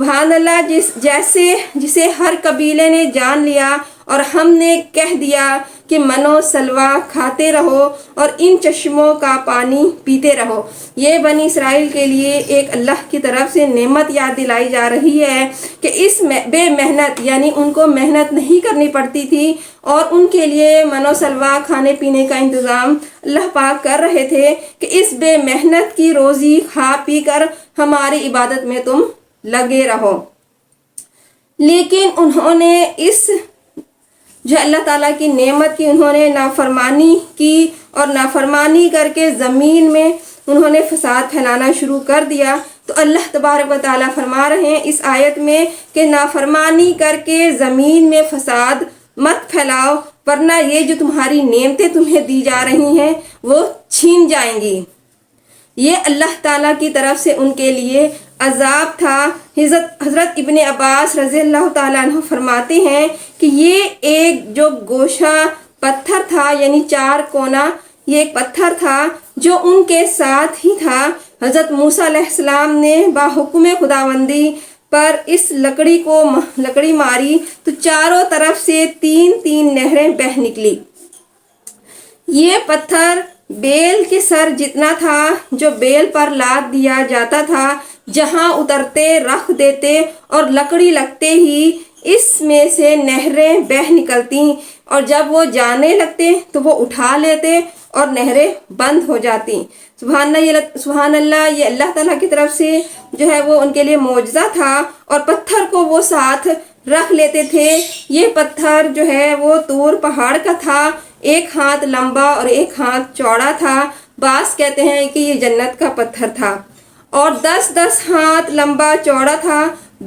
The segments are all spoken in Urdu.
سبحان اللہ، جسے ہر قبیلے نے جان لیا اور ہم نے کہہ دیا کہ منو سلوا کھاتے رہو اور ان چشموں کا پانی پیتے رہو۔ یہ بنی اسرائیل کے لیے ایک اللہ کی طرف سے نعمت یاد دلائی جا رہی ہے کہ اس بے محنت، یعنی ان کو محنت نہیں کرنی پڑتی تھی اور ان کے لیے منو سلوا کھانے پینے کا انتظام اللہ پاک کر رہے تھے کہ اس بے محنت کی روزی کھا پی کر ہماری عبادت میں تم لگے رہو۔ لیکن انہوں نے اس جو اللہ تعالیٰ کی نعمت کی انہوں نے نافرمانی کی اور نافرمانی کر کے زمین میں انہوں نے فساد پھیلانا شروع کر دیا۔ تو اللہ تبارک و تعالیٰ فرما رہے ہیں اس آیت میں کہ نافرمانی کر کے زمین میں فساد مت پھیلاؤ، ورنہ یہ جو تمہاری نعمتیں تمہیں دی جا رہی ہیں وہ چھین جائیں گی۔ یہ اللہ تعالیٰ کی طرف سے ان کے لیے عذاب تھا۔ حضرت ابن عباس رضی اللہ تعالیٰ عنہ فرماتے ہیں کہ یہ ایک جو گوشہ پتھر تھا، یعنی چار کونا، یہ ایک پتھر تھا جو ان کے ساتھ ہی تھا۔ حضرت موسیٰ علیہ السلام نے باحکم خداوندی پر اس لکڑی ماری تو چاروں طرف سے تین نہریں بہہ نکلی۔ یہ پتھر بیل کے سر جتنا تھا جو بیل پر لاد دیا جاتا تھا، جہاں اترتے رکھ دیتے اور لکڑی لگتے ہی اس میں سے نہریں بہہ نکلتی، اور جب وہ جانے لگتے تو وہ اٹھا لیتے اور نہریں بند ہو جاتی۔ سبحان اللہ، یہ اللہ تعالیٰ کی طرف سے جو ہے وہ ان کے لیے معجزہ تھا، اور پتھر کو وہ ساتھ رکھ لیتے تھے۔ یہ پتھر جو ہے وہ طور پہاڑ کا تھا، 1 ہاتھ لمبا اور 1 ہاتھ چوڑا تھا۔ بعض کہتے ہیں کہ یہ جنت کا پتھر تھا اور 10 ہاتھ لمبا چوڑا تھا،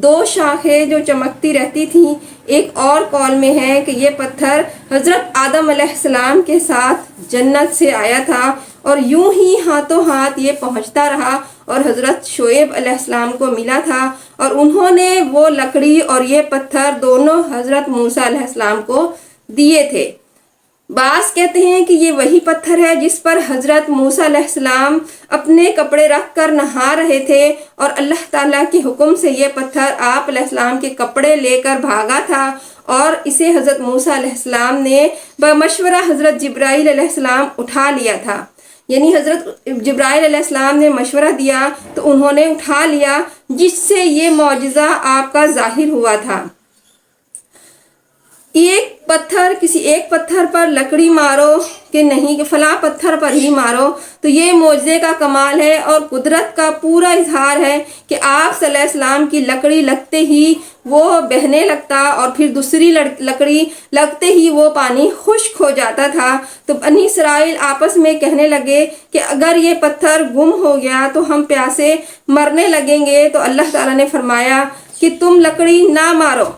2 شاخیں جو چمکتی رہتی تھیں۔ ایک اور قول میں ہے کہ یہ پتھر حضرت آدم علیہ السلام کے ساتھ جنت سے آیا تھا، اور یوں ہی ہاتھوں ہاتھ یہ پہنچتا رہا اور حضرت شعیب علیہ السلام کو ملا تھا، اور انہوں نے وہ لکڑی اور یہ پتھر دونوں حضرت موسیٰ علیہ السلام کو دیے تھے۔ بعض کہتے ہیں کہ یہ وہی پتھر ہے جس پر حضرت موسیٰ علیہ السلام اپنے کپڑے رکھ کر نہا رہے تھے، اور اللہ تعالیٰ کے حکم سے یہ پتھر آپ علیہ السلام کے کپڑے لے کر بھاگا تھا، اور اسے حضرت موسیٰ علیہ السلام نے بمشورہ حضرت جبرائیل علیہ السلام اٹھا لیا تھا۔ یعنی حضرت جبرائیل علیہ السلام نے مشورہ دیا تو انہوں نے اٹھا لیا، جس سے یہ معجزہ آپ کا ظاہر ہوا تھا۔ کسی ایک پتھر پر لکڑی مارو کہ نہیں کہ فلاں پتھر پر ہی مارو، تو یہ معجزے کا کمال ہے اور قدرت کا پورا اظہار ہے کہ آپ صلی اللہ علیہ وسلم کی لکڑی لگتے ہی وہ بہنے لگتا، اور پھر دوسری لکڑی لگتے ہی وہ پانی خشک ہو جاتا تھا۔ تو بنی اسرائیل آپس میں کہنے لگے کہ اگر یہ پتھر گم ہو گیا تو ہم پیاسے مرنے لگیں گے۔ تو اللہ تعالیٰ نے فرمایا کہ تم لکڑی نہ مارو۔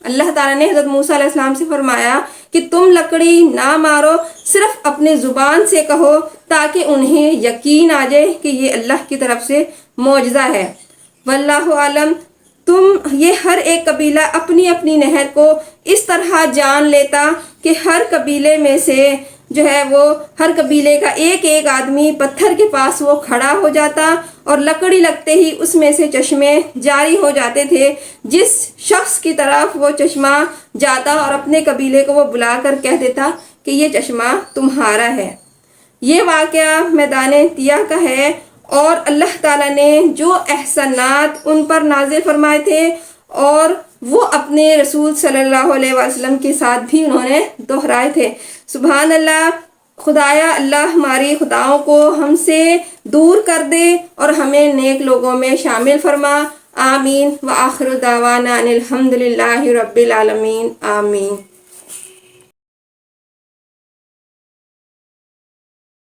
اللہ تعالیٰ نے حضرت موسیٰ علیہ السلام سے فرمایا کہ تم لکڑی نہ مارو، صرف اپنے زبان سے کہو تاکہ انہیں یقین آ جائے کہ یہ اللہ کی طرف سے معجزہ ہے۔ واللہ عالم، یہ ہر ایک قبیلہ اپنی اپنی نہر کو اس طرح جان لیتا کہ ہر قبیلے میں سے جو ہے وہ ہر قبیلے کا ایک آدمی پتھر کے پاس وہ کھڑا ہو جاتا، اور لکڑی لگتے ہی اس میں سے چشمے جاری ہو جاتے تھے۔ جس شخص کی طرف وہ چشمہ جاتا اور اپنے قبیلے کو وہ بلا کر کہہ دیتا کہ یہ چشمہ تمہارا ہے۔ یہ واقعہ میدان طیہ کا ہے، اور اللہ تعالیٰ نے جو احسانات ان پر نازل فرمائے تھے اور وہ اپنے رسول صلی اللہ علیہ وسلم کے ساتھ بھی انہوں نے دہرائے تھے۔ سبحان اللہ، خدایا اللہ ہماری خطاؤں کو ہم سے دور کر دے اور ہمیں نیک لوگوں میں شامل فرما۔ آمین۔ وآخر دعوانا ان الحمد للہ رب العالمین۔ آمین۔